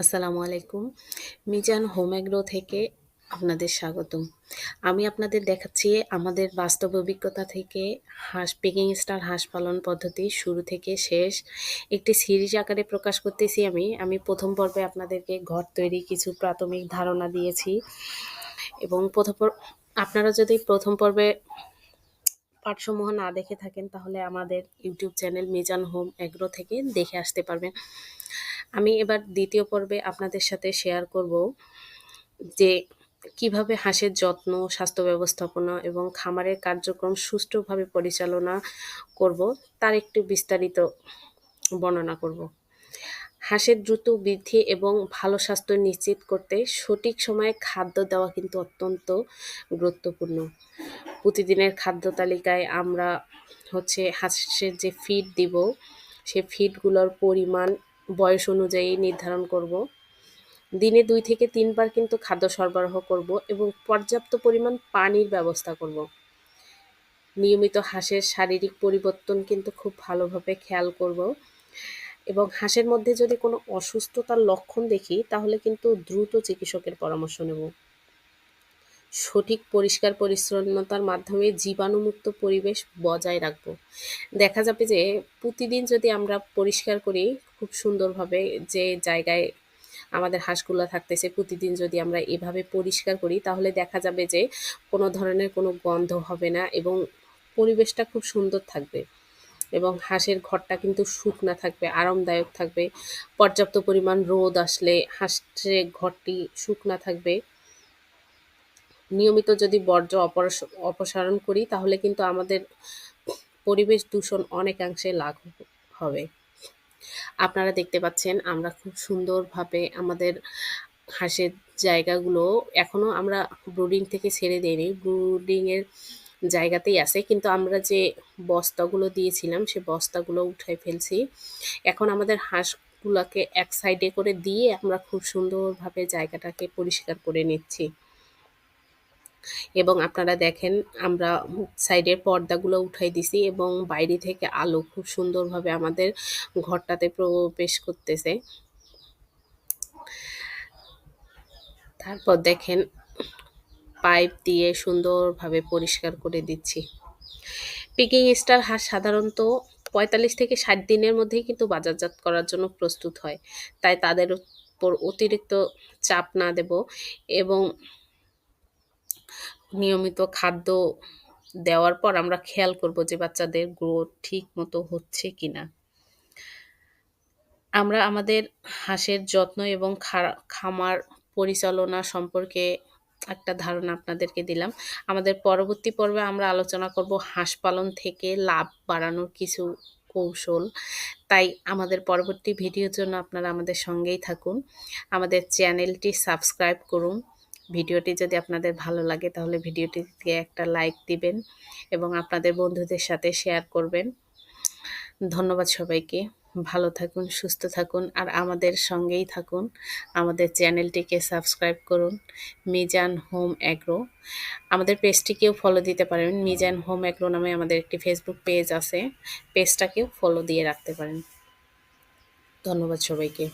আসসালামু আলাইকুম। Mizan home agro থেকে আপনাদের স্বাগতম। আমি আপনাদের দেখাচ্ছি আমাদের বাস্তব অভিজ্ঞতা থেকে পেকিং স্টার হাঁস পালন পদ্ধতি শুরু থেকে শেষ একটি সিরিজ আকারে প্রকাশ করতেছি আমি। আমি ১ম পর্বে আপনাদেরকে ঘর তৈরি কিছু প্রাথমিক ধারণা দিয়েছি এবং আপনারা যদি ১ম পর্বে পাঠসমূহ না দেখে থাকেন তাহলে আমাদের YouTube channel Mizan home agro থেকে দেখে আসতে পারবেন। আমি এবার ২য় পর্বে আপনাদের সাথে শেয়ার করব যে কিভাবে হাঁসের যত্ন, স্বাস্থ্য ব্যবস্থাপনা এবং খামারের কার্যক্রম সুষ্ঠুভাবে পরিচালনা করব, তার একটু বিস্তারিত বর্ণনা করব। হাঁসের দ্রুত বৃদ্ধি এবং ভালো স্বাস্থ্য নিশ্চিত করতে সঠিক সময়ে খাদ্য দেওয়া কিন্তু অত্যন্ত গুরুত্বপূর্ণ। প্রতিদিনের খাদ্য তালিকায় আমরা হাঁসের যে ফিড দিব, সে ফিডগুলোর পরিমাণ বয়স অনুযায়ী নির্ধারণ করব। দিনে ২ থেকে ৩ বার কিন্তু খাদ্য সরবরাহ করব এবং পর্যাপ্ত পরিমাণ পানির ব্যবস্থা করব। নিয়মিত হাঁসের শারীরিক পরিবর্তন কিন্তু খুব ভালোভাবে খেয়াল করব এবং হাঁসের মধ্যে যদি কোনো অসুস্থতার লক্ষণ দেখি তাহলে কিন্তু দ্রুত চিকিৎসকের পরামর্শ নেব। সঠিক পরিষ্কার পরিচ্ছন্নতার মাধ্যমে জীবাণুমুক্ত পরিবেশ বজায় রাখব। দেখা যাবে যে প্রতিদিন যদি আমরা পরিষ্কার করি খুব সুন্দরভাবে, যে জায়গায় আমাদের হাঁসগুলা থাকতেছে প্রতিদিন যদি আমরা এভাবে পরিষ্কার করি তাহলে দেখা যাবে যে কোনো ধরনের কোনো গন্ধ হবে না এবং পরিবেশটা খুব সুন্দর থাকবে এবং হাঁসের ঘরটা কিন্তু শুকনা থাকবে, আরামদায়ক থাকবে। পর্যাপ্ত পরিমাণ রোদ আসলে হাঁসের ঘরটি শুকনা থাকবে। নিয়মিত যদি বর্জ্য অপসারণ করি তাহলে কিন্তু আমাদের পরিবেশ দূষণ অনেকাংশে লাঘব হবে। আপনারা দেখতে পাচ্ছেন আমরা খুব সুন্দরভাবে আমাদের হাঁসের জায়গাগুলো এখনো আমরা ব্রুডিং থেকে ছেড়ে দেইনি। ব্রুডিং এর জায়গাতেই আছে। কিন্তু আমরা যে বস্তাগুলো দিয়েছিলাম সে বস্তাগুলো উঠায় ফেলছি। এখন আমাদের হাঁসগুলাকে এক সাইডে করে দিয়ে আমরা খুব সুন্দরভাবে জায়গাটাকে পরিষ্কার করে নিচ্ছি। এবং আপনারা দেখেন আমরা সাইডের পর্দাগুলো উঠাই দিছি এবং বাইরে থেকে আলো খুব সুন্দরভাবে আমাদের ঘরটাতে প্রবেশ করতেছে। তারপর দেখেন পাইপ দিয়ে সুন্দরভাবে পরিষ্কার করে দিচ্ছি। পিকিং স্টার হাঁস সাধারণত ৪৫ থেকে ৬০ দিনের মধ্যেই কিন্তু বাজারজাত করার জন্য প্রস্তুত হয়। তাই তাদের উপর অতিরিক্ত চাপ না দেব এবং নিয়মিত খাদ্য দেওয়ার পর আমরা খেয়াল করব যে বাচ্চাদের গ্রোথ ঠিক মতো হচ্ছে কিনা। আমরা আমাদের হাঁসের যত্ন এবং খামার পরিচালনা সম্পর্কে একটা ধারণা আপনাদেরকে দিলাম। আমাদের পরবর্তী পর্বে আমরা আলোচনা করব হাঁস পালন থেকে লাভ বাড়ানোর কিছু কৌশল। তাই আমাদের পরবর্তী ভিডিওর জন্য আপনারা আমাদের সঙ্গেই থাকুন। আমাদের চ্যানেলটি সাবস্ক্রাইব করুন। ভিডিওটি যদি আপনাদের ভালো লাগে তাহলে ভিডিওটিতে একটা লাইক দিবেন এবং আপনাদের বন্ধুদের সাথে শেয়ার করবেন। ধন্যবাদ সবাইকে। ভালো থাকুন, সুস্থ থাকুন আর আমাদের সঙ্গেই থাকুন। আমাদের চ্যানেলটিকে সাবস্ক্রাইব করুন, মিজান হোম এগ্রো। আমাদের পেজটিকেও ফলো দিতে পারেন। মিজান হোম এগ্রো নামে আমাদের একটি ফেসবুক পেজ আছে। পেজটাকেও ফলো দিয়ে রাখতে পারেন। ধন্যবাদ সবাইকে।